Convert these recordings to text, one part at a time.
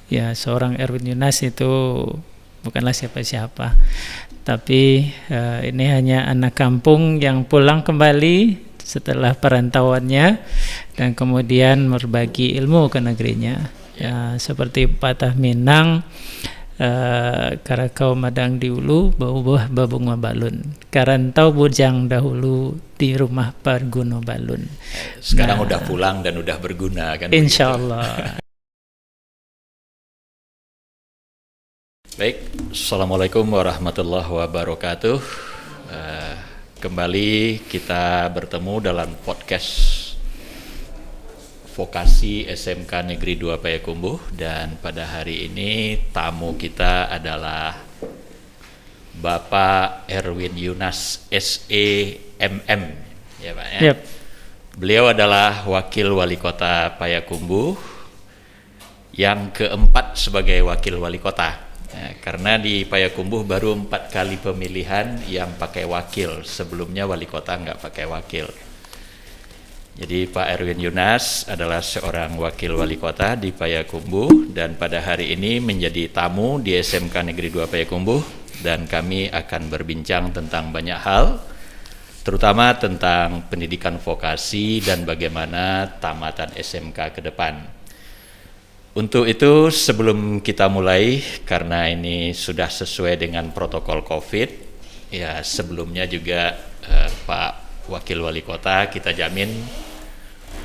Ya, seorang Erwin Yunas itu bukanlah siapa-siapa, tapi ini hanya anak kampung yang pulang kembali setelah perantauannya dan kemudian berbagi ilmu ke negerinya. Ya, seperti patah Minang, karakau madang di ulu, bau babung mabalun. Karantau bujang dahulu di rumah Parguno Balun. Sekarang udah pulang dan udah berguna kan? Insya Allah. Baik, Assalamualaikum warahmatullahi wabarakatuh. Kembali kita bertemu dalam podcast Vokasi SMK Negeri 2 Payakumbuh, dan pada hari ini tamu kita adalah Bapak Erwin Yunas SEMM, ya Pak ya. Yep. Beliau adalah Wakil Wali Kota Payakumbuh yang keempat sebagai Wakil Wali Kota. Nah, karena di Payakumbuh baru 4 kali pemilihan yang pakai wakil, sebelumnya wali kota nggak pakai wakil. Jadi Pak Erwin Yunas adalah seorang wakil wali kota di Payakumbuh dan pada hari ini menjadi tamu di SMK Negeri 2 Payakumbuh, dan kami akan berbincang tentang banyak hal, terutama tentang pendidikan vokasi dan bagaimana tamatan SMK ke depan. Untuk itu, sebelum kita mulai, karena ini sudah sesuai dengan protokol COVID, ya sebelumnya juga Pak Wakil Wali Kota kita jamin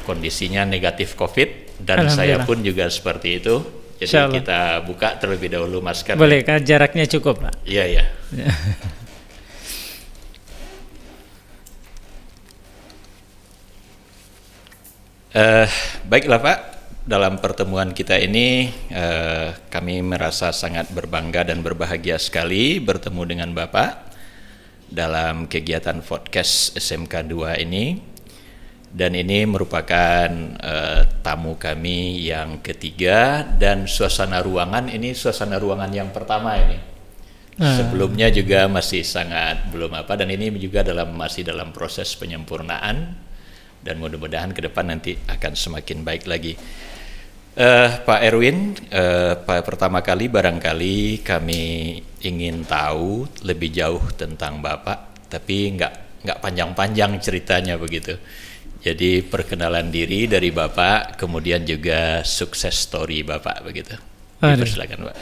kondisinya negatif COVID, dan saya pun juga seperti itu. Jadi kita buka terlebih dahulu masker. Boleh kan, jaraknya cukup Pak? Iya ya. Baiklah Pak. Dalam pertemuan kita ini kami merasa sangat berbangga dan berbahagia sekali bertemu dengan Bapak dalam kegiatan podcast SMK 2 ini, dan ini merupakan tamu kami yang ketiga, dan suasana ruangan ini suasana ruangan yang pertama ini. Sebelumnya juga masih sangat belum apa, dan ini juga masih dalam proses penyempurnaan, dan mudah-mudahan ke depan nanti akan semakin baik lagi. Pak Erwin, pertama kali barangkali kami ingin tahu lebih jauh tentang Bapak, tapi nggak panjang-panjang ceritanya begitu. Jadi perkenalan diri dari Bapak, kemudian juga sukses story Bapak begitu. Silakan Pak.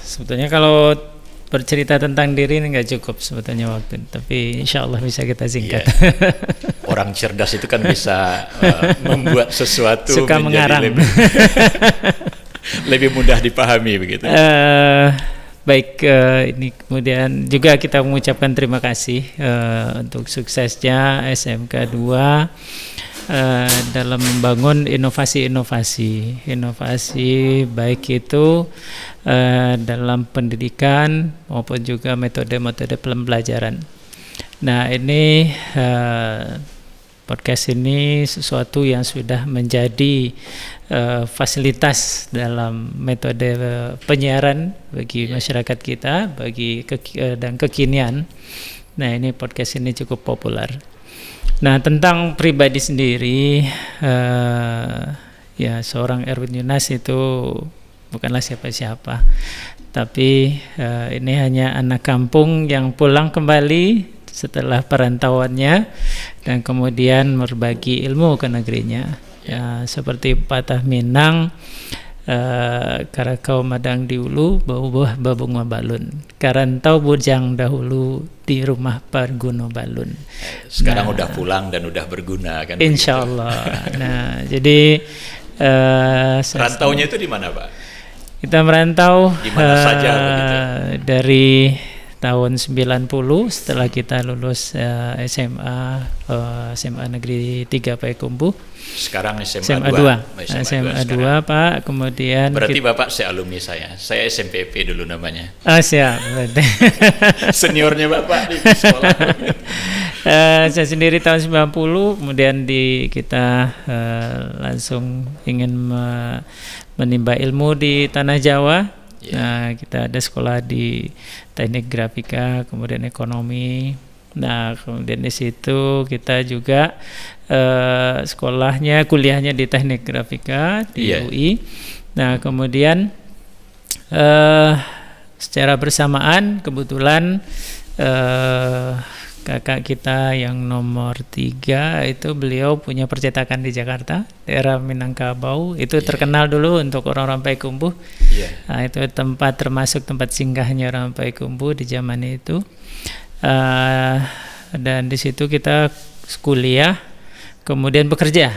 Sebetulnya kalau bercerita tentang diri ini nggak cukup sebetulnya waktu, tapi insya Allah bisa kita singkat. Orang cerdas itu kan bisa membuat sesuatu suka mengarang. lebih mudah dipahami begitu. Baik, ini kemudian juga kita mengucapkan terima kasih untuk suksesnya SMK 2 dalam membangun inovasi baik itu dalam pendidikan maupun juga metode-metode pembelajaran. Nah, ini podcast ini sesuatu yang sudah menjadi fasilitas dalam metode penyiaran bagi masyarakat kita, dan kekinian. Nah, ini podcast ini cukup populer. Nah, tentang pribadi sendiri, ya seorang Erwin Yunas itu bukanlah siapa-siapa, tapi ini hanya anak kampung yang pulang kembali setelah perantauannya dan kemudian berbagi ilmu ke negerinya. Ya, seperti patah Minang, karakau madang di ulu, bau babung mabalun. Karantau bujang dahulu di rumah Parguno Balun. Sekarang udah pulang dan udah berguna kan? Insya Allah. Nah, jadi rantaunya itu di mana Pak? Kita merantau di mana saja begitu? Dari tahun 90 setelah kita lulus SMA Negeri 3 Payakumbuh. Sekarang SMA 2. SMA 2 Pak, kemudian berarti Bapak alumni saya SMPP dulu namanya. Siap. Seniornya Bapak di sekolah. Saya sendiri tahun 90, kemudian kita langsung ingin menimba ilmu di tanah Jawa. Nah, kita ada sekolah di teknik grafika, kemudian ekonomi, Nah, kemudian di situ kita juga kuliahnya di Teknik Grafika di UI. Nah, kemudian secara bersamaan kebetulan kakak kita yang nomor 3 itu beliau punya percetakan di Jakarta, daerah Minangkabau. Itu terkenal dulu untuk orang-orang Payakumbuh. Nah, itu termasuk tempat singgahnya orang Payakumbuh di zaman itu. Dan di situ kita kuliah, kemudian bekerja.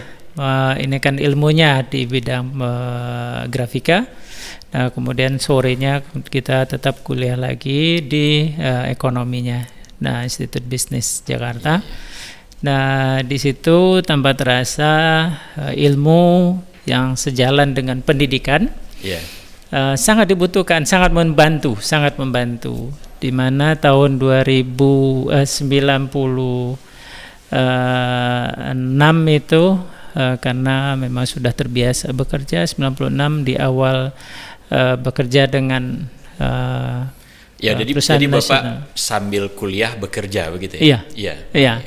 Ini kan ilmunya di bidang grafika. Nah, kemudian sorenya kita tetap kuliah lagi di ekonominya. Nah, Institut Bisnis Jakarta. Nah, di situ tanpa terasa ilmu yang sejalan dengan pendidikan sangat dibutuhkan, sangat membantu. Di mana tahun 96 itu karena memang sudah terbiasa bekerja, 96 di awal bekerja dengan jadi Bapak sambil kuliah bekerja begitu ya? Iya.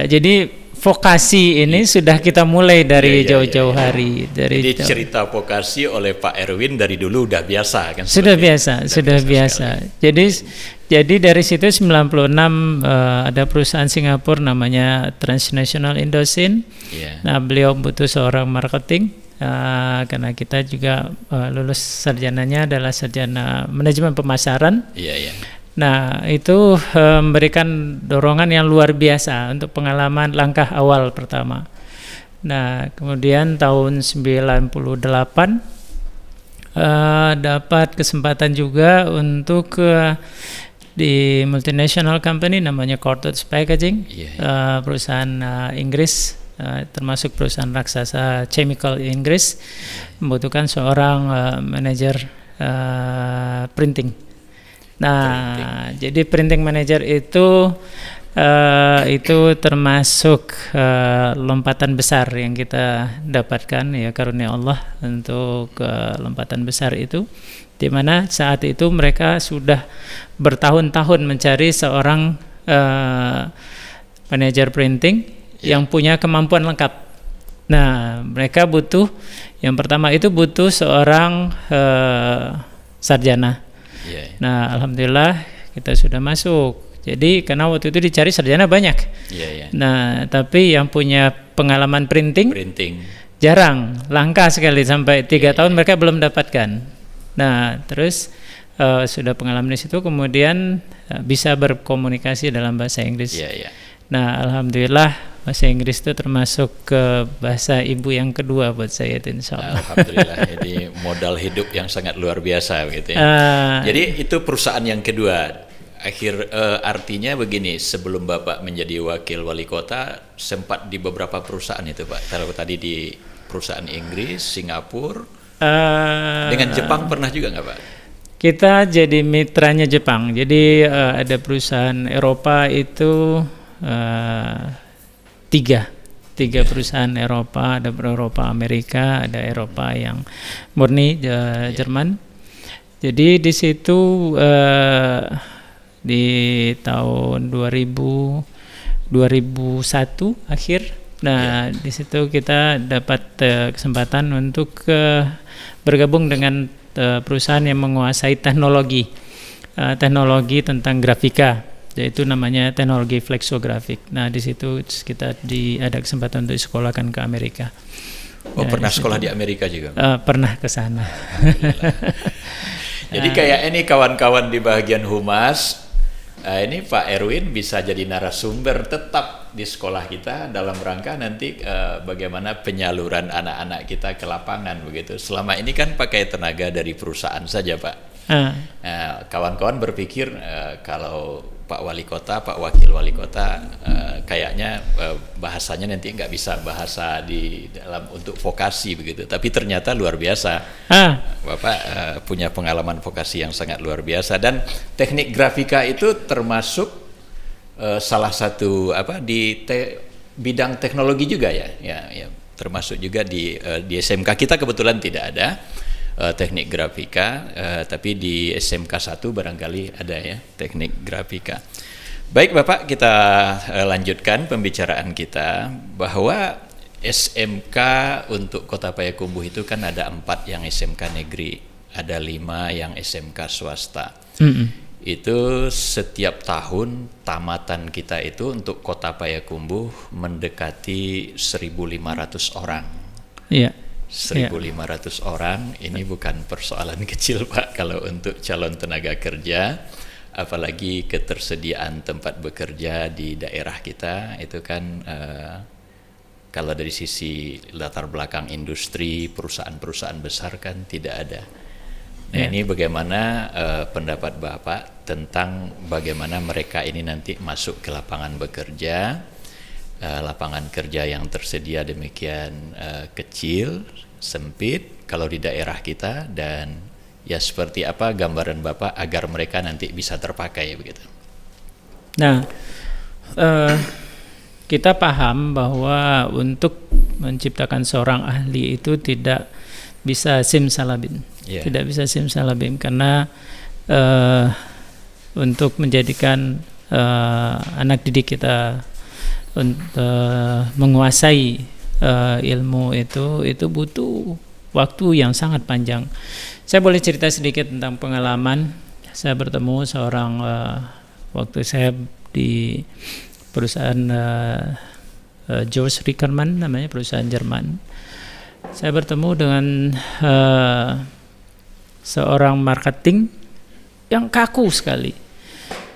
Jadi vokasi ini sudah kita mulai dari jauh-jauh hari. Jadi cerita vokasi oleh Pak Erwin dari dulu udah biasa kan? Sudah biasa. Jadi dari situ 96 ada perusahaan Singapura namanya Transnational Indosin. Nah, beliau butuh seorang marketing. Karena kita juga lulus sarjananya adalah sarjana manajemen pemasaran. Nah, itu memberikan dorongan yang luar biasa untuk pengalaman langkah awal pertama. Nah, kemudian tahun 98 dapat kesempatan juga untuk di multinational company namanya Cortex Packaging, perusahaan Inggris. Termasuk perusahaan raksasa chemical Inggris, membutuhkan seorang manajer printing. Nah, jadi printing manager itu termasuk lompatan besar yang kita dapatkan, ya karunia Allah untuk lompatan besar itu, di mana saat itu mereka sudah bertahun-tahun mencari seorang manajer printing yang punya kemampuan lengkap. Nah, mereka butuh, yang pertama itu butuh seorang sarjana. Nah, alhamdulillah kita sudah masuk. Jadi karena waktu itu dicari sarjana banyak. Nah, tapi yang punya pengalaman printing jarang, langka sekali, sampai 3 tahun mereka belum dapatkan. Nah, terus sudah pengalaman di situ, kemudian bisa berkomunikasi dalam bahasa Inggris. Nah, alhamdulillah bahasa Inggris itu termasuk ke bahasa ibu yang kedua buat saya itu, insya Allah. Alhamdulillah, jadi modal hidup yang sangat luar biasa gitu ya. Jadi itu perusahaan yang kedua. Artinya begini, sebelum Bapak menjadi wakil wali kota sempat di beberapa perusahaan itu, Pak. Kalau tadi di perusahaan Inggris, Singapura, dengan Jepang pernah juga nggak, Pak? Kita jadi mitranya Jepang. Jadi ada perusahaan Eropa itu tiga perusahaan Eropa, ada Eropa Amerika, ada Eropa yang murni Jerman. Jadi di situ di tahun 2001 akhir, nah di situ kita dapat kesempatan untuk bergabung dengan perusahaan yang menguasai teknologi tentang grafika, yaitu namanya teknologi flexografik. Nah, di situ kita ada kesempatan untuk disekolahkan ke Amerika. Pernah sekolah di Amerika juga? Pernah ke sana. Jadi kayak ini kawan-kawan di bagian humas, ini Pak Erwin bisa jadi narasumber tetap di sekolah kita dalam rangka nanti bagaimana penyaluran anak-anak kita ke lapangan begitu. Selama ini kan pakai tenaga dari perusahaan saja, Pak. Kawan-kawan berpikir kalau Pak Wali Kota, Pak Wakil Wali Kota kayaknya bahasanya nanti nggak bisa bahasa di dalam untuk vokasi begitu. Tapi ternyata luar biasa. Bapak punya pengalaman vokasi yang sangat luar biasa, dan teknik grafika itu termasuk salah satu di bidang teknologi juga ya, termasuk juga di SMK kita kebetulan tidak ada teknik grafika, tapi di SMK 1 barangkali ada ya teknik grafika. Baik Bapak, kita lanjutkan pembicaraan kita bahwa SMK untuk Kota Payakumbuh itu kan ada 4 yang SMK negeri, ada 5 yang SMK swasta. Itu setiap tahun tamatan kita itu untuk Kota Payakumbuh mendekati 1.500 orang. Iya. 1.500 orang, ini bukan persoalan kecil Pak kalau untuk calon tenaga kerja, apalagi ketersediaan tempat bekerja di daerah kita itu kan kalau dari sisi latar belakang industri, perusahaan-perusahaan besar kan tidak ada. Nah ini bagaimana pendapat Bapak tentang bagaimana mereka ini nanti masuk ke lapangan bekerja, lapangan kerja yang tersedia demikian kecil, sempit kalau di daerah kita, dan ya seperti apa gambaran Bapak agar mereka nanti bisa terpakai begitu. Nah, kita paham bahwa untuk menciptakan seorang ahli itu tidak bisa simsalabim, tidak bisa simsalabim, karena untuk menjadikan anak didik kita menguasai ilmu itu butuh waktu yang sangat panjang. Saya boleh cerita sedikit tentang pengalaman. Saya bertemu seorang waktu saya di perusahaan George Rickerman, namanya perusahaan Jerman. Saya bertemu dengan seorang marketing yang kaku sekali.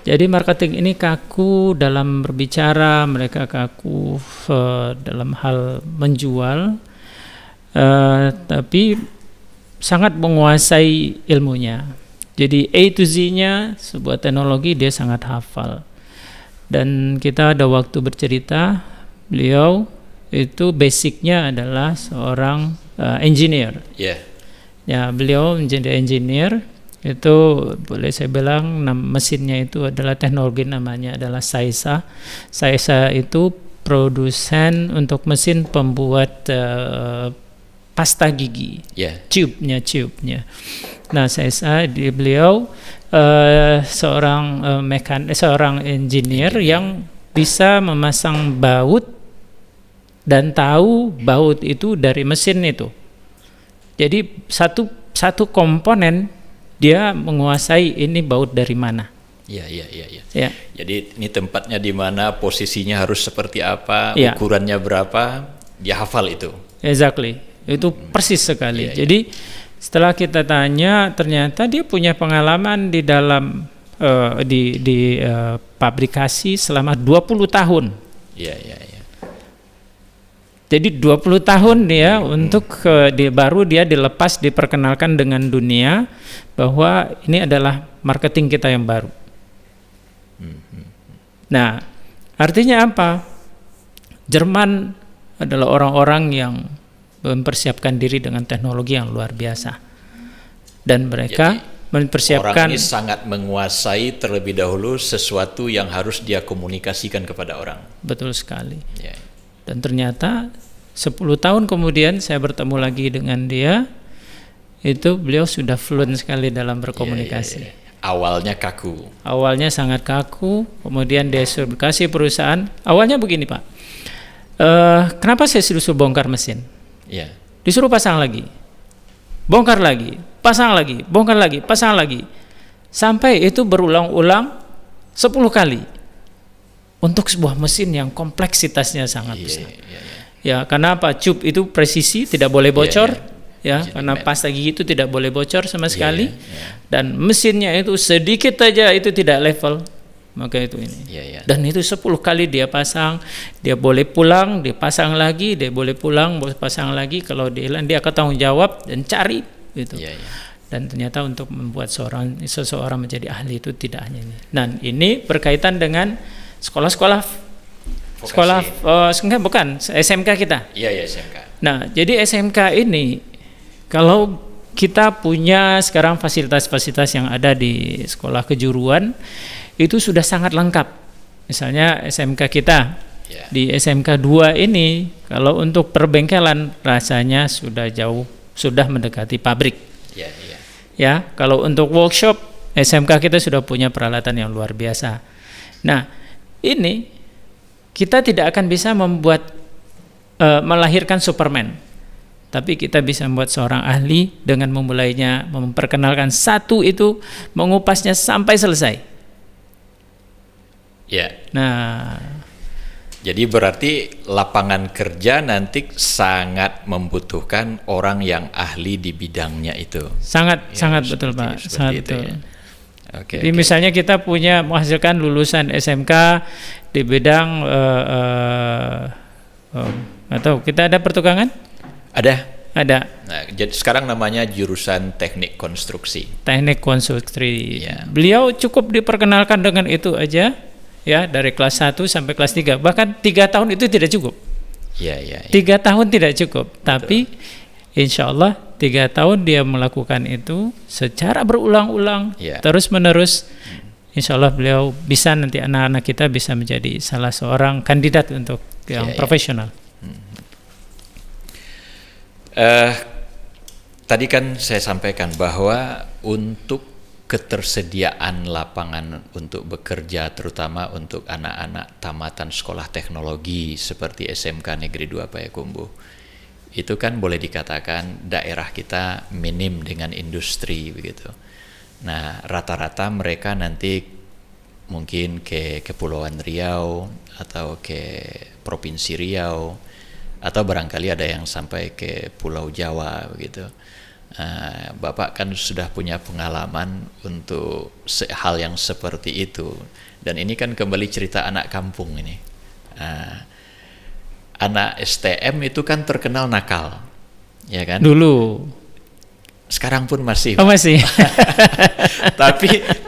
Jadi marketing ini kaku dalam berbicara, mereka kaku dalam hal menjual, tapi sangat menguasai ilmunya. Jadi A to Z-nya sebuah teknologi dia sangat hafal. Dan kita ada waktu bercerita, beliau itu basicnya adalah seorang engineer. Ya, beliau menjadi engineer. Itu boleh saya bilang mesinnya itu adalah teknologi namanya adalah Saesa. Saesa itu produsen untuk mesin pembuat pasta gigi, tube-nya. Nah, Saesa beliau seorang engineer yang bisa memasang baut dan tahu baut itu dari mesin itu. Jadi satu komponen dia menguasai ini baut dari mana. Ya. Jadi ini tempatnya di mana, posisinya harus seperti apa, ukurannya berapa, dia hafal itu. Exactly, itu persis sekali. Jadi setelah kita tanya, ternyata dia punya pengalaman di dalam di pabrikasi selama 20 tahun. Jadi 20 tahun dia baru dia dilepas, diperkenalkan dengan dunia bahwa ini adalah marketing kita yang baru. Nah, artinya apa? Jerman adalah orang-orang yang mempersiapkan diri dengan teknologi yang luar biasa. Dan mereka mempersiapkan, orang ini sangat menguasai terlebih dahulu sesuatu yang harus dia komunikasikan kepada orang. Betul sekali. Dan ternyata 10 tahun kemudian saya bertemu lagi dengan dia, itu beliau sudah fluent sekali dalam berkomunikasi. Awalnya kaku. Awalnya sangat kaku, kemudian dia suruh kasih perusahaan. Awalnya begini Pak, kenapa saya disuruh bongkar mesin? Disuruh pasang lagi, bongkar lagi, pasang lagi, bongkar lagi, pasang lagi, sampai itu berulang-ulang 10 kali. Untuk sebuah mesin yang kompleksitasnya sangat besar. Ya, karena apa? Tube itu presisi, tidak boleh bocor. Karena pasta gigi itu tidak boleh bocor sama sekali. Dan mesinnya itu sedikit aja itu tidak level. Maka itu ini. Dan itu 10 kali dia pasang, dia boleh pulang, dia pasang lagi, dia boleh pulang, boleh pasang lagi. Kalau dia hilang, dia akan tanggung jawab dan cari gitu. Dan ternyata untuk membuat seseorang menjadi ahli itu tidak hanya ini. Dan ini berkaitan dengan sekolah-sekolah bukan SMK kita. SMK. Nah, jadi SMK ini kalau kita punya sekarang fasilitas-fasilitas yang ada di sekolah kejuruan itu sudah sangat lengkap. Misalnya SMK kita di SMK 2 ini kalau untuk perbengkelan rasanya sudah mendekati pabrik. Ya, kalau untuk workshop SMK kita sudah punya peralatan yang luar biasa. Nah, ini kita tidak akan bisa melahirkan Superman, tapi kita bisa membuat seorang ahli dengan memulainya, memperkenalkan satu itu, mengupasnya sampai selesai. Ya. Nah, jadi berarti lapangan kerja nanti sangat membutuhkan orang yang ahli di bidangnya itu. Sangat betul Pak, sangat betul. Ya. Jadi misalnya kita punya menghasilkan lulusan SMK di bidang atau kita ada pertukangan? Ada. Nah, jadi sekarang namanya jurusan teknik konstruksi. Teknik konstruksi. Ya. Beliau cukup diperkenalkan dengan itu aja, ya, dari kelas 1 sampai kelas 3. Bahkan 3 tahun itu tidak cukup. Ya. 3 tahun tidak cukup. Betul. Tapi insya Allah 3 tahun dia melakukan itu secara berulang-ulang, terus menerus. Insya Allah beliau bisa, nanti anak-anak kita bisa menjadi salah seorang kandidat untuk yang profesional. Tadi kan saya sampaikan bahwa untuk ketersediaan lapangan untuk bekerja, terutama untuk anak-anak tamatan sekolah teknologi seperti SMK Negeri 2 Payakumbuh, itu kan boleh dikatakan daerah kita minim dengan industri begitu. Nah, rata-rata mereka nanti mungkin ke Kepulauan Riau atau ke Provinsi Riau, atau barangkali ada yang sampai ke Pulau Jawa begitu. Bapak kan sudah punya pengalaman untuk hal yang seperti itu, dan ini kan kembali cerita anak kampung ini. Anak STM itu kan terkenal nakal, ya kan? Dulu. Sekarang pun masih. Oh, masih.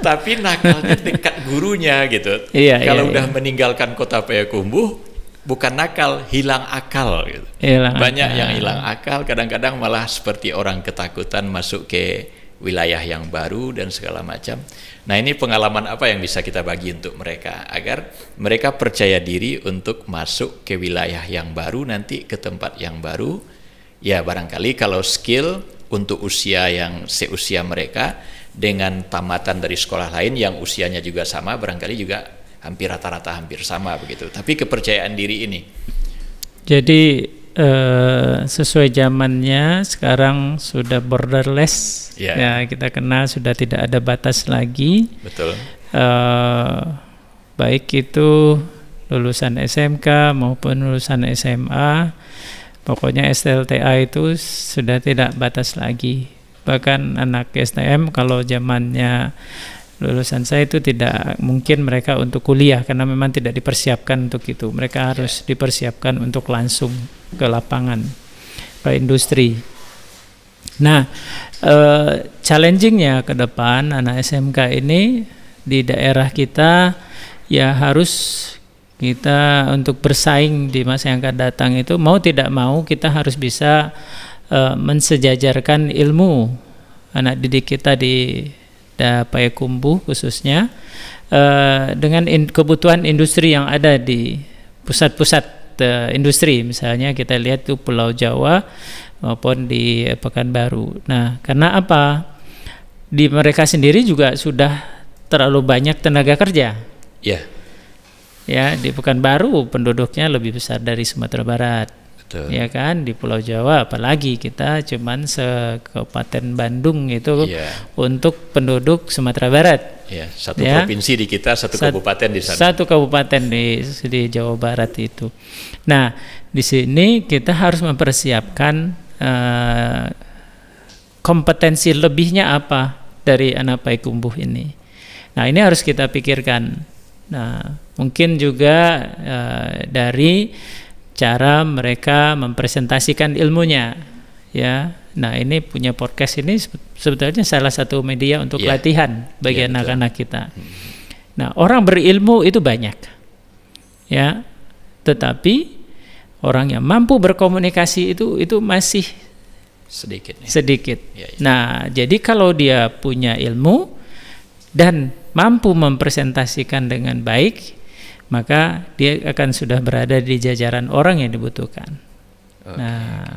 tapi nakalnya dekat gurunya gitu. Kalau udah meninggalkan kota Payakumbuh, bukan nakal, hilang akal gitu. Banyak yang hilang akal, kadang-kadang malah seperti orang ketakutan masuk ke wilayah yang baru dan segala macam. Nah, ini pengalaman apa yang bisa kita bagi untuk mereka agar mereka percaya diri untuk masuk ke wilayah yang baru, nanti ke tempat yang baru. Ya, barangkali kalau skill untuk usia yang seusia mereka dengan tamatan dari sekolah lain yang usianya juga sama, barangkali juga hampir rata-rata hampir sama begitu. Tapi kepercayaan diri ini. Jadi sesuai zamannya sekarang sudah borderless, ya kita kenal, sudah tidak ada batas lagi. Betul. Baik itu lulusan SMK maupun lulusan SMA, pokoknya STLTA itu sudah tidak batas lagi. Bahkan anak STM kalau zamannya lulusan saya itu tidak mungkin mereka untuk kuliah karena memang tidak dipersiapkan untuk itu. Mereka harus dipersiapkan untuk langsung ke lapangan, ke industri. Nah, challengingnya ke depan anak SMK ini di daerah kita ya harus kita untuk bersaing di masa yang akan datang itu mau tidak mau kita harus bisa mensejajarkan ilmu anak didik kita di Payakumbuh khususnya dengan kebutuhan industri yang ada di pusat-pusat industri. Misalnya kita lihat itu Pulau Jawa maupun di Pekanbaru. Nah, karena apa? Di mereka sendiri juga sudah terlalu banyak tenaga kerja. Ya, di Pekanbaru penduduknya lebih besar dari Sumatera Barat. Betul. Ya kan, di Pulau Jawa apalagi kita cuman se-Kabupaten Bandung itu untuk penduduk Sumatera Barat. Satu provinsi di kita, satu kabupaten di sana. Satu kabupaten di Jawa Barat itu. Nah, di sini kita harus mempersiapkan kompetensi lebihnya apa dari anak Payakumbuh ini. Nah, ini harus kita pikirkan. Nah, mungkin juga dari cara mereka mempresentasikan ilmunya, ya. Nah, ini punya podcast ini sebetulnya salah satu media untuk latihan bagi anak-anak kita. Nah, orang berilmu itu banyak, ya. Tetapi orang yang mampu berkomunikasi itu masih sedikit. Nah, jadi kalau dia punya ilmu dan mampu mempresentasikan dengan baik, maka dia akan sudah berada di jajaran orang yang dibutuhkan. Nah,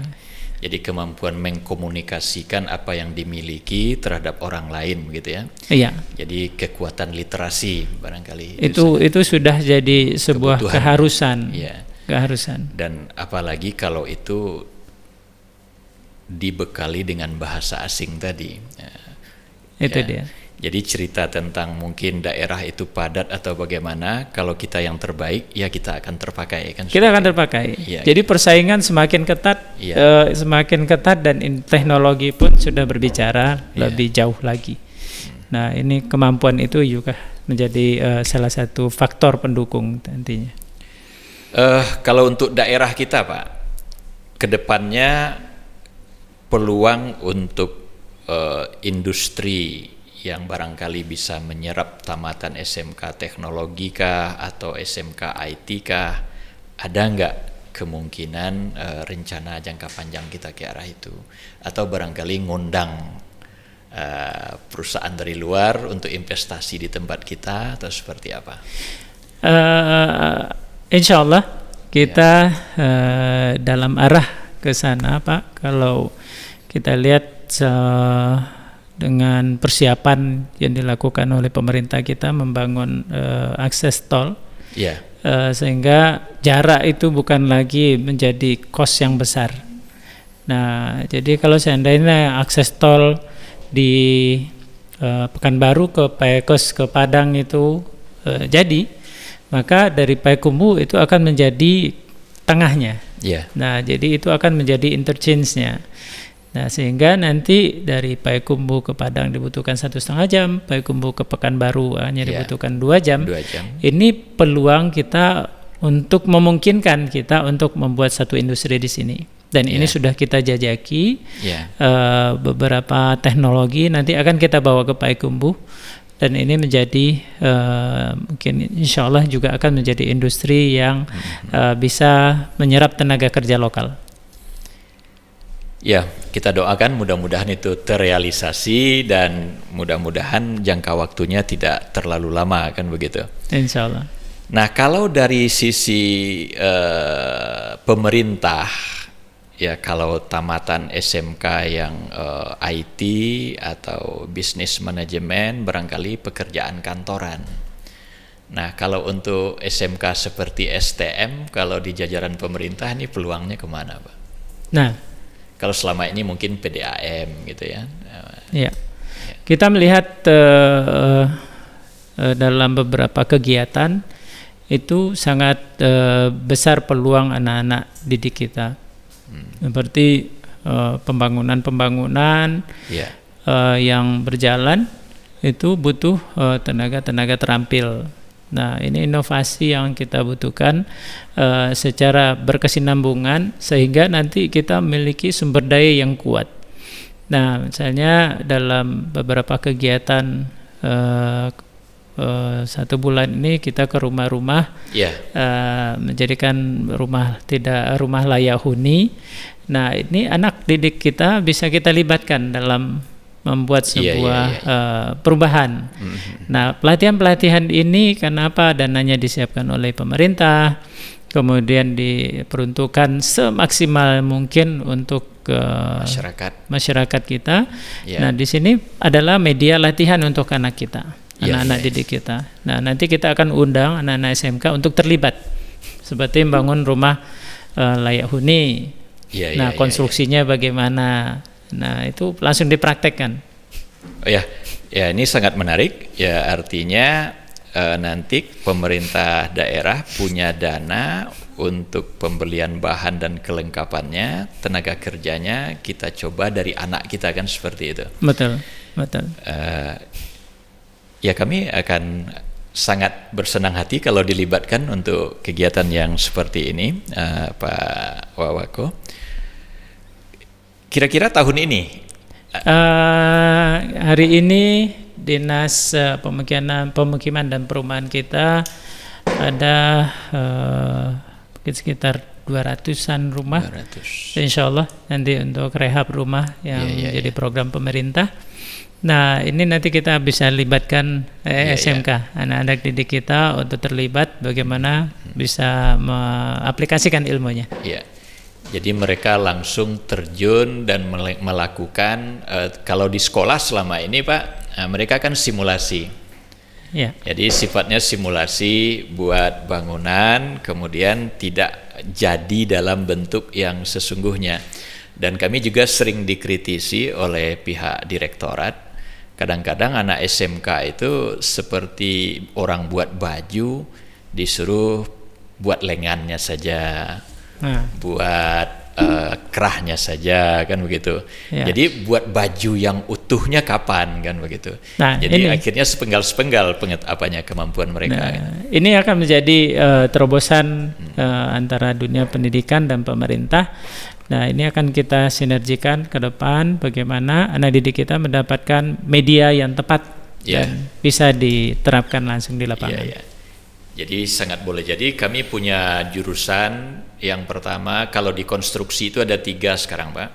Jadi kemampuan mengkomunikasikan apa yang dimiliki terhadap orang lain begitu ya. Iya. Jadi kekuatan literasi barangkali Itu sudah jadi sebuah kebutuhan. keharusan. Iya. Keharusan. Dan apalagi kalau itu dibekali dengan bahasa asing tadi. Itu Ya. dia. Jadi cerita tentang mungkin daerah itu padat atau bagaimana, kalau kita yang terbaik ya kita akan terpakai kan. Kita akan terpakai. Iya, Jadi persaingan semakin ketat, Iya. semakin ketat dan teknologi pun sudah berbicara Iya. lebih jauh lagi. Nah, ini kemampuan itu juga menjadi salah satu faktor pendukung nantinya. Kalau untuk daerah kita Pak, kedepannya peluang untuk industri yang barangkali bisa menyerap tamatan SMK teknologi kah atau SMK IT kah, ada nggak kemungkinan rencana jangka panjang kita ke arah itu, atau barangkali ngundang perusahaan dari luar untuk investasi di tempat kita atau seperti apa? Insya Allah kita dalam arah ke sana Pak. Kalau kita lihat dengan persiapan yang dilakukan oleh pemerintah kita membangun akses tol, Yeah. Sehingga jarak itu bukan lagi menjadi kos yang besar. Nah, jadi kalau seandainya akses tol di Pekanbaru ke Payekes ke Padang itu jadi, maka dari Payakumbuh itu akan menjadi tengahnya. Yeah. Nah, jadi itu akan menjadi interchange-nya. Nah, sehingga nanti dari Payakumbuh ke Padang dibutuhkan 1,5 jam, Payakumbuh ke Pekanbaru hanya dibutuhkan 2 jam. 2 jam. Ini peluang kita untuk memungkinkan kita untuk membuat satu industri di sini. Dan ini sudah kita jajaki. Beberapa teknologi nanti akan kita bawa ke Payakumbuh, dan ini menjadi mungkin insya Allah juga akan menjadi industri yang bisa menyerap tenaga kerja lokal. Ya, kita doakan mudah-mudahan itu terrealisasi dan mudah-mudahan jangka waktunya tidak terlalu lama, kan begitu. Insya Allah. Nah, kalau dari sisi pemerintah, ya kalau tamatan SMK yang IT atau bisnis manajemen barangkali pekerjaan kantoran. Nah, kalau untuk SMK seperti STM, kalau di jajaran pemerintah ini peluangnya kemana, Pak? Nah, kalau selama ini mungkin PDAM gitu ya. Ya, kita melihat dalam beberapa kegiatan itu sangat besar peluang anak-anak didik kita, seperti pembangunan yang berjalan itu butuh tenaga-tenaga terampil. Nah, ini inovasi yang kita butuhkan secara berkesinambungan sehingga nanti kita memiliki sumber daya yang kuat. Nah, misalnya dalam beberapa kegiatan 1 bulan ini kita ke rumah-rumah, menjadikan rumah layak huni. Nah, ini anak didik kita bisa kita libatkan dalam membuat sebuah perubahan. Nah, pelatihan-pelatihan ini kenapa dananya disiapkan oleh pemerintah, kemudian diperuntukkan semaksimal mungkin untuk masyarakat kita. Nah, di sini adalah media latihan untuk anak kita, anak-anak didik kita. Nah, nanti kita akan undang anak-anak SMK untuk terlibat, seperti membangun rumah layak huni. Nah, konstruksinya bagaimana? Nah, itu langsung dipraktekkan. Ya, ini sangat menarik. Ya, artinya nanti pemerintah daerah punya dana untuk pembelian bahan dan kelengkapannya, tenaga kerjanya kita coba dari anak kita, kan seperti itu. Betul. Ya, kami akan sangat bersenang hati kalau dilibatkan untuk kegiatan yang seperti ini, Pak Wawako. Kira-kira tahun ini? Hari ini Dinas Pemukiman dan Perumahan kita ada mungkin sekitar 200-an rumah. 200. Insya Allah nanti untuk rehab rumah yang jadi program pemerintah. Nah, ini nanti kita bisa libatkan SMK, anak-anak didik kita untuk terlibat bagaimana bisa mengaplikasikan ilmunya. Jadi mereka langsung terjun dan melakukan, kalau di sekolah selama ini Pak, mereka kan simulasi. Ya. Jadi sifatnya simulasi buat bangunan, kemudian tidak jadi dalam bentuk yang sesungguhnya. Dan kami juga sering dikritisi oleh pihak direktorat. Kadang-kadang anak SMK itu seperti orang buat baju, disuruh buat lengannya saja, buat kerahnya saja, kan begitu. Ya. Jadi buat baju yang utuhnya kapan, kan begitu. Nah, jadi ini, akhirnya sepenggal-sepenggal kemampuan mereka. Ini akan menjadi terobosan antara dunia pendidikan dan pemerintah. Nah, ini akan kita sinergikan ke depan, bagaimana anak didik kita mendapatkan media yang tepat dan bisa diterapkan langsung di lapangan. Jadi sangat boleh. Jadi kami punya jurusan yang pertama, kalau di konstruksi itu ada 3 sekarang Pak.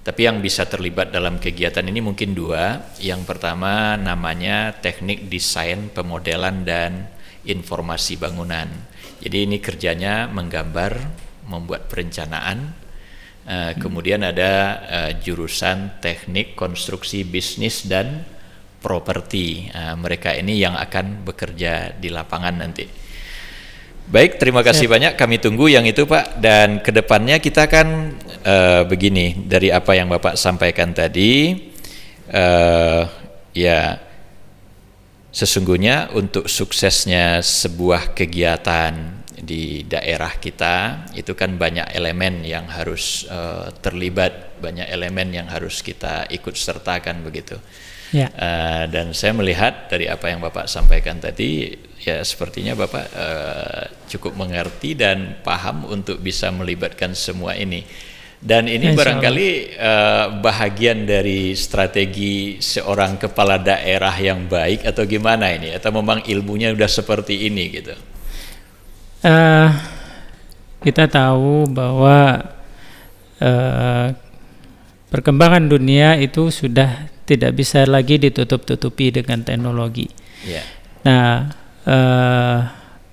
Tapi yang bisa terlibat dalam kegiatan ini mungkin 2. Yang pertama namanya teknik desain, pemodelan, dan informasi bangunan. Jadi ini kerjanya menggambar, membuat perencanaan. Kemudian ada jurusan teknik konstruksi bisnis dan properti. Mereka ini yang akan bekerja di lapangan nanti. Baik, terima kasih banyak. Kami tunggu yang itu Pak. Dan kedepannya kita kan begini, dari apa yang Bapak sampaikan tadi, ya sesungguhnya untuk suksesnya sebuah kegiatan di daerah kita itu kan banyak elemen yang harus terlibat, banyak elemen yang harus kita ikut sertakan begitu. Ya. Dan saya melihat dari apa yang Bapak sampaikan tadi, ya sepertinya Bapak cukup mengerti dan paham untuk bisa melibatkan semua ini. Dan ini barangkali bahagian dari strategi seorang kepala daerah yang baik atau gimana ini? Atau memang ilmunya udah seperti ini gitu? Kita tahu bahwa perkembangan dunia itu sudah tidak bisa lagi ditutup-tutupi dengan teknologi. Yeah. Nah,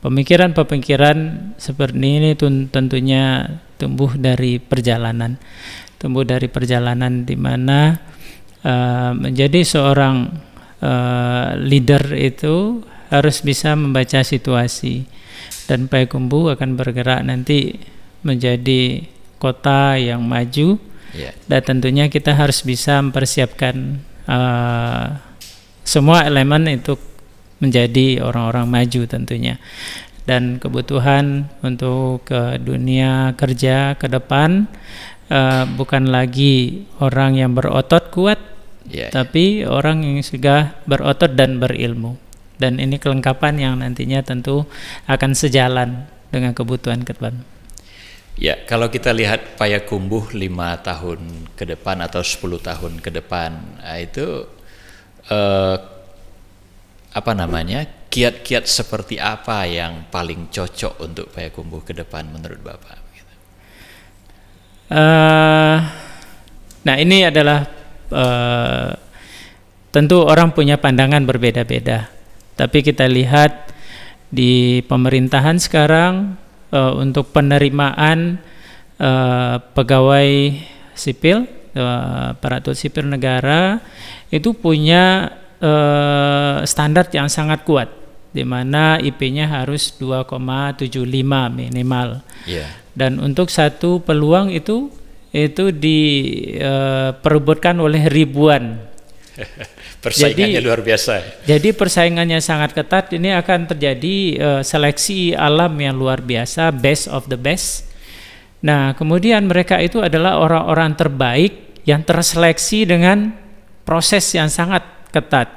pemikiran-pemikiran seperti ini tentunya tumbuh dari perjalanan, di mana menjadi seorang leader itu harus bisa membaca situasi, dan Payakumbuh akan bergerak nanti menjadi kota yang maju. Dan tentunya kita harus bisa mempersiapkan semua elemen itu menjadi orang-orang maju tentunya. Dan kebutuhan untuk ke dunia kerja ke depan bukan lagi orang yang berotot kuat, tapi orang yang sudah berotot dan berilmu. Dan ini kelengkapan yang nantinya tentu akan sejalan dengan kebutuhan ke depan. Ya, kalau kita lihat Payakumbuh 5 tahun ke depan atau 10 tahun ke depan, itu kiat-kiat seperti apa yang paling cocok untuk Payakumbuh ke depan menurut Bapak? Nah, ini adalah tentu orang punya pandangan berbeda-beda. Tapi kita lihat di pemerintahan sekarang, untuk penerimaan pegawai sipil, aparatur sipil negara itu punya standar yang sangat kuat, di mana IP-nya harus 2,75 minimal. Dan untuk satu peluang itu diperebutkan oleh ribuan. Persaingannya luar biasa. Jadi persaingannya sangat ketat. Ini akan terjadi seleksi alam yang luar biasa, best of the best. Nah, kemudian mereka itu adalah orang-orang terbaik yang terseleksi dengan proses yang sangat ketat.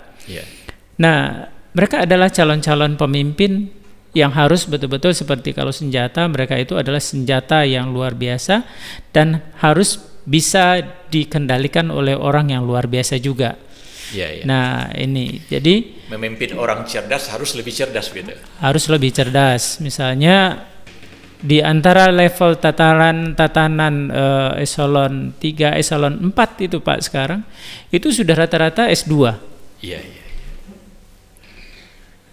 Nah, mereka adalah calon-calon pemimpin yang harus betul-betul seperti kalau senjata, mereka itu adalah senjata yang luar biasa dan harus bisa dikendalikan oleh orang yang luar biasa juga. Nah, ini jadi memimpin orang cerdas harus lebih cerdas gitu. Harus lebih cerdas. Misalnya di antara level tatanan eselon 3, eselon 4 itu Pak sekarang itu sudah rata-rata S2.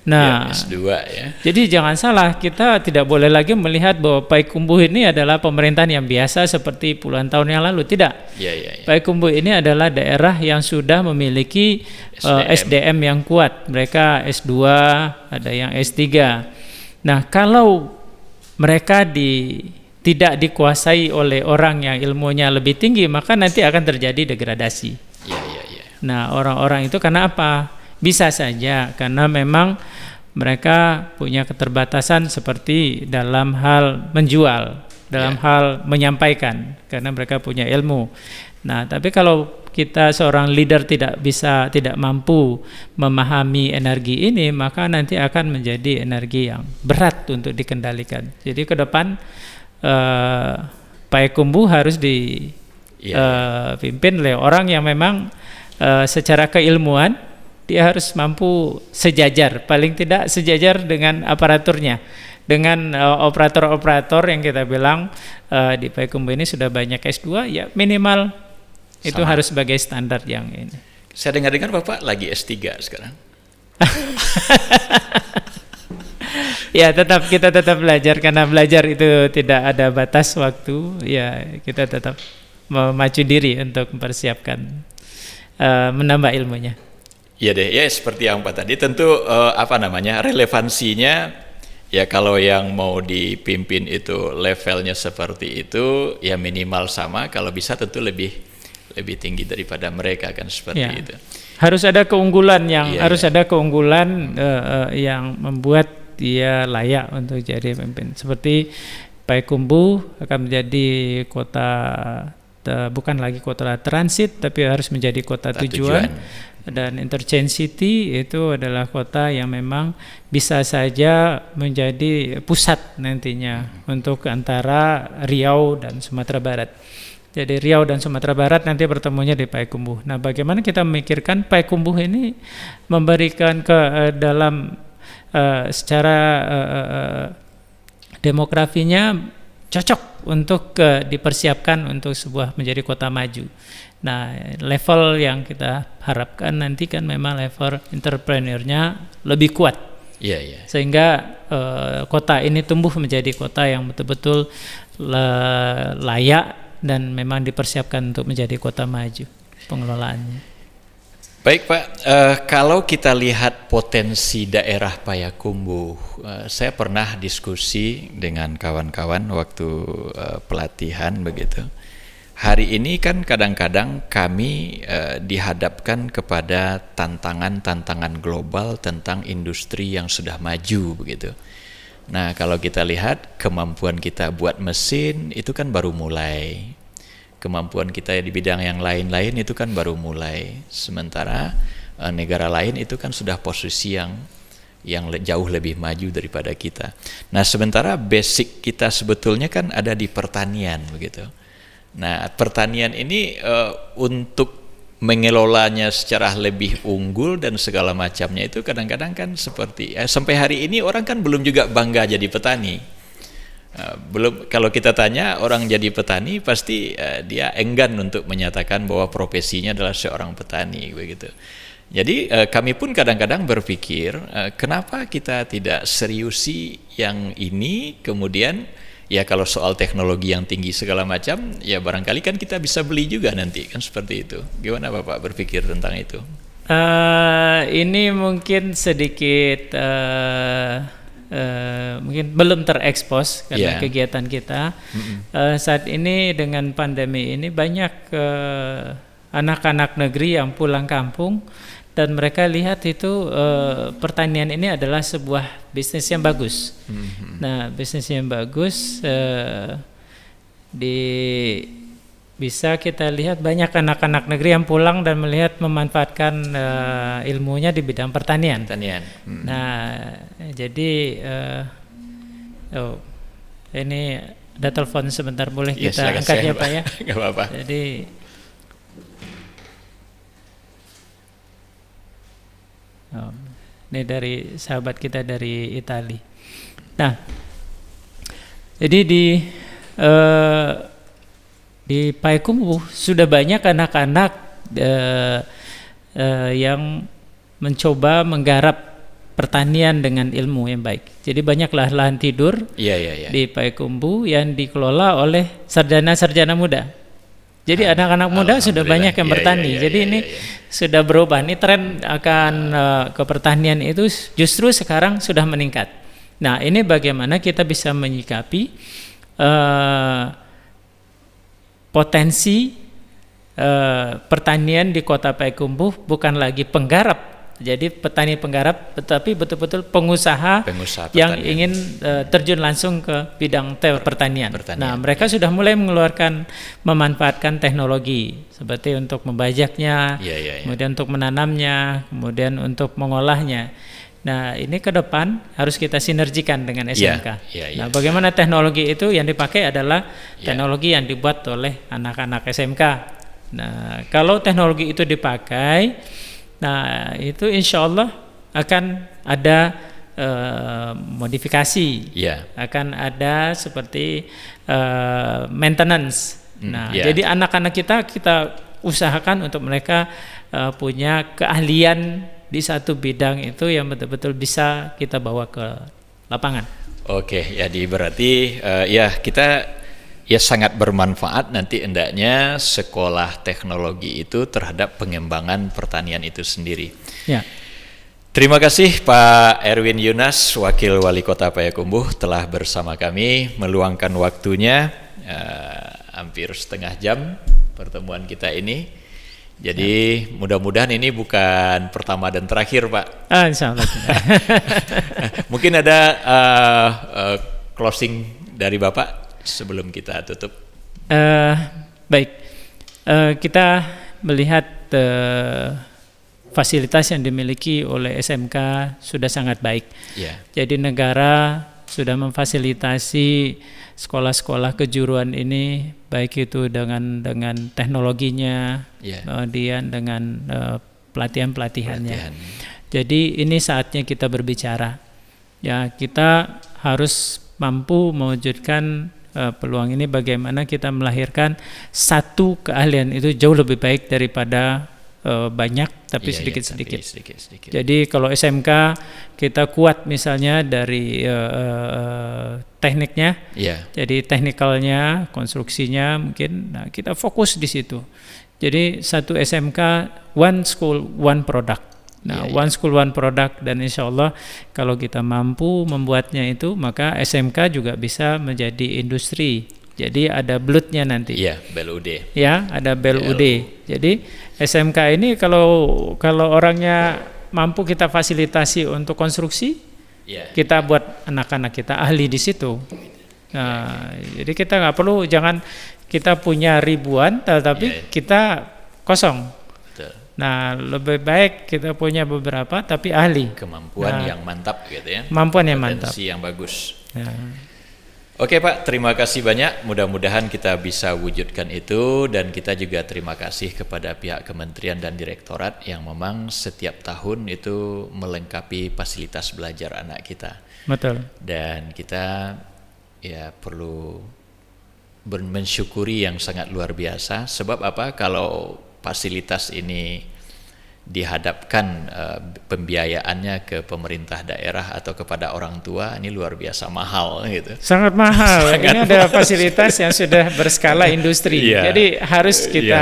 Nah, ya, S2 ya. jadi jangan salah, kita tidak boleh lagi melihat bahwa Payakumbuh ini adalah pemerintahan yang biasa seperti puluhan tahun yang lalu. Tidak. Ya, ya, ya. Payakumbuh ini adalah daerah yang sudah memiliki SDM yang kuat. Mereka S2, ada yang S3. Nah, kalau mereka tidak dikuasai oleh orang yang ilmunya lebih tinggi, maka nanti akan terjadi degradasi. Ya, ya, ya. Nah, orang-orang itu karena apa? Bisa saja karena memang mereka punya keterbatasan seperti dalam hal menjual, dalam hal menyampaikan, karena mereka punya ilmu. Nah, tapi kalau kita seorang leader tidak mampu memahami energi ini, maka nanti akan menjadi energi yang berat untuk dikendalikan. Jadi ke depan Payakumbuh harus dipimpin oleh orang yang memang secara keilmuan dia harus mampu sejajar, paling tidak sejajar dengan aparaturnya, dengan operator-operator yang kita bilang di Payakumbuh ini sudah banyak S2, ya minimal itu harus sebagai standar yang ini. Saya dengar-dengar Bapak lagi S3 sekarang. Ya, kita tetap belajar, karena belajar itu tidak ada batas waktu. Ya, kita tetap memacu diri untuk mempersiapkan menambah ilmunya. Iya deh, ya seperti yang Pak tadi, tentu relevansinya ya kalau yang mau dipimpin itu levelnya seperti itu, ya minimal sama, kalau bisa tentu lebih tinggi daripada mereka kan, seperti itu. Harus ada keunggulan yang membuat dia layak untuk jadi pemimpin. Seperti Payakumbuh akan menjadi kota, bukan lagi kota transit, tapi harus menjadi kota tujuan. Dan Interchange City itu adalah kota yang memang bisa saja menjadi pusat nantinya untuk antara Riau dan Sumatera Barat. Jadi Riau dan Sumatera Barat nanti bertemunya di Payakumbuh. Nah, bagaimana kita memikirkan Payakumbuh ini memberikan dalam secara demografinya cocok untuk dipersiapkan untuk sebuah menjadi kota maju. Nah, level yang kita harapkan nanti kan memang level entrepreneurnya lebih kuat. Sehingga kota ini tumbuh menjadi kota yang betul-betul layak dan memang dipersiapkan untuk menjadi kota maju pengelolaannya. Baik Pak, kalau kita lihat potensi daerah Payakumbuh, saya pernah diskusi dengan kawan-kawan waktu pelatihan begitu. Hari ini kan kadang-kadang kami dihadapkan kepada tantangan-tantangan global tentang industri yang sudah maju begitu. Nah, kalau kita lihat kemampuan kita buat mesin itu kan baru mulai. Kemampuan kita di bidang yang lain-lain itu kan baru mulai. Sementara negara lain itu kan sudah posisi yang jauh lebih maju daripada kita. Nah, sementara basic kita sebetulnya kan ada di pertanian begitu. Nah, pertanian ini untuk mengelolanya secara lebih unggul dan segala macamnya itu kadang-kadang kan seperti sampai hari ini orang kan belum juga bangga jadi petani. Belum, kalau kita tanya orang jadi petani pasti dia enggan untuk menyatakan bahwa profesinya adalah seorang petani begitu. Jadi kami pun kadang-kadang berpikir kenapa kita tidak seriusi yang ini, kemudian ya kalau soal teknologi yang tinggi segala macam, ya barangkali kan kita bisa beli juga nanti kan, seperti itu. Gimana Bapak berpikir tentang itu? Ini mungkin sedikit mungkin belum terekspos karena kegiatan kita. Saat ini dengan pandemi ini banyak anak-anak negeri yang pulang kampung dan mereka lihat itu pertanian ini adalah sebuah bisnis yang bagus. Nah, bisnis yang bagus bisa kita lihat banyak anak-anak negeri yang pulang dan melihat memanfaatkan ilmunya di bidang pertanian. Nah, jadi ini ada telepon sebentar, boleh kita angkat ya Pak ya? Gak apa-apa. Jadi ini dari sahabat kita dari Itali. Nah, jadi di Payakumbuh sudah banyak anak-anak yang mencoba menggarap pertanian dengan ilmu yang baik. Jadi banyaklah lahan tidur di Payakumbuh yang dikelola oleh sarjana-sarjana muda. Jadi anak-anak muda sudah banyak yang bertani. Jadi ini sudah berubah. Ini tren akan ke pertanian itu justru sekarang sudah meningkat. Nah, ini bagaimana kita bisa menyikapi potensi pertanian di Kota Payakumbuh bukan lagi penggarap. Jadi petani penggarap, tetapi betul-betul pengusaha yang ingin terjun langsung ke bidang pertanian. Nah, mereka sudah mulai memanfaatkan teknologi seperti untuk membajaknya, kemudian untuk menanamnya, kemudian untuk mengolahnya. Nah, ini ke depan harus kita sinergikan dengan SMK. Nah, bagaimana teknologi itu yang dipakai adalah teknologi yang dibuat oleh anak-anak SMK. Nah, kalau teknologi itu dipakai, nah itu insya Allah akan ada modifikasi, akan ada seperti maintenance. Nah, jadi anak-anak kita usahakan untuk mereka punya keahlian di satu bidang itu yang betul-betul bisa kita bawa ke lapangan. Oke, jadi berarti kita sangat bermanfaat nanti hendaknya sekolah teknologi itu terhadap pengembangan pertanian itu sendiri. Terima kasih Pak Erwin Yunas, Wakil Wali Kota Payakumbuh, telah bersama kami meluangkan waktunya hampir setengah jam pertemuan kita ini. Jadi mudah-mudahan ini bukan pertama dan terakhir, Pak. Insya Allah. Mungkin ada closing dari Bapak sebelum kita tutup. Baik, kita melihat fasilitas yang dimiliki oleh SMK sudah sangat baik. Jadi negara sudah memfasilitasi sekolah-sekolah kejuruan ini, baik itu dengan teknologinya, kemudian dengan pelatihan-pelatihannya. Jadi ini saatnya kita berbicara. Ya, kita harus mampu mewujudkan peluang ini, bagaimana kita melahirkan satu keahlian itu jauh lebih baik daripada banyak tapi sedikit-sedikit. Jadi kalau SMK kita kuat misalnya dari tekniknya, jadi teknikalnya, konstruksinya mungkin, nah kita fokus di situ. Jadi satu SMK, one school, one product. Nah, one school, one product, dan insya Allah kalau kita mampu membuatnya itu, maka SMK juga bisa menjadi industri. Jadi ada belutnya nanti. BLUD. Ya, ada BLUD. Jadi SMK ini kalau orangnya mampu kita fasilitasi untuk konstruksi, kita buat anak-anak kita ahli di situ. Nah, jadi kita nggak perlu, jangan kita punya ribuan, tetapi kita kosong. Nah, lebih baik kita punya beberapa tapi ahli. Kemampuan yang mantap gitu ya. Kemampuan yang mantap. Potensi yang bagus. Oke Pak, terima kasih banyak. Mudah-mudahan kita bisa wujudkan itu, dan kita juga terima kasih kepada pihak kementerian dan direktorat yang memang setiap tahun itu melengkapi fasilitas belajar anak kita. Betul. Dan kita perlu mensyukuri yang sangat luar biasa. Sebab apa? Kalau fasilitas ini dihadapkan pembiayaannya ke pemerintah daerah atau kepada orang tua, ini luar biasa mahal gitu. Sangat mahal. Ini ada fasilitas yang sudah berskala industri. Jadi harus kita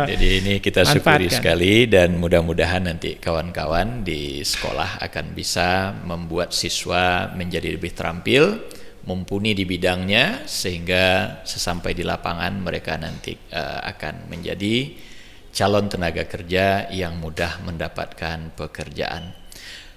jadi ini kita syukuri manfaatkan sekali, dan mudah-mudahan nanti kawan-kawan di sekolah akan bisa membuat siswa menjadi lebih terampil, mumpuni di bidangnya, sehingga sesampai di lapangan mereka nanti akan menjadi calon tenaga kerja yang mudah mendapatkan pekerjaan.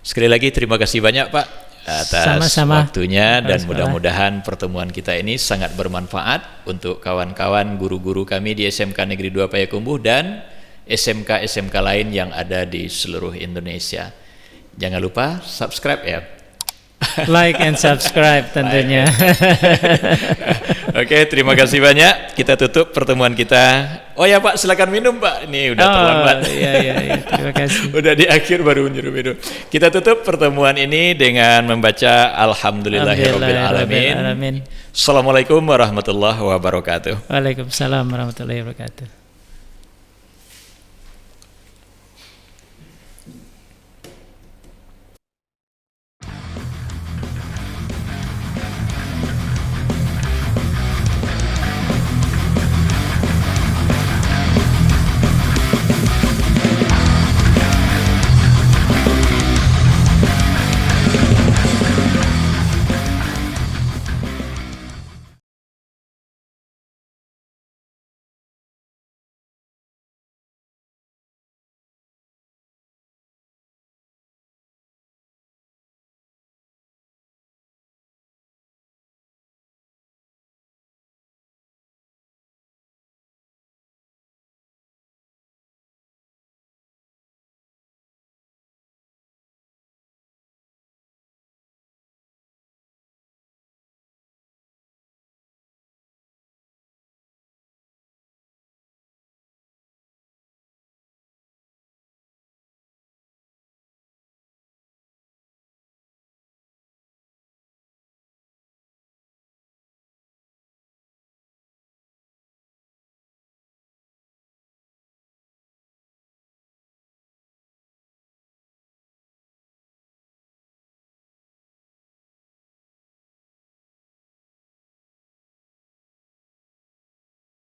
Sekali lagi terima kasih banyak Pak atas waktunya, dan mudah-mudahan pertemuan kita ini sangat bermanfaat untuk kawan-kawan guru-guru kami di SMK Negeri 2 Payakumbuh dan SMK-SMK lain yang ada di seluruh Indonesia. Jangan lupa subscribe ya. Like and subscribe tentunya. Oke, terima kasih banyak. Kita tutup pertemuan kita. Oh ya Pak, silakan minum Pak. Ini udah terlambat. Iya. Terima kasih. Udah di akhir baru nyuruh minum. Kita tutup pertemuan ini dengan membaca Alhamdulillahirobbilalamin. Assalamualaikum warahmatullahi wabarakatuh. Waalaikumsalam warahmatullahi wabarakatuh.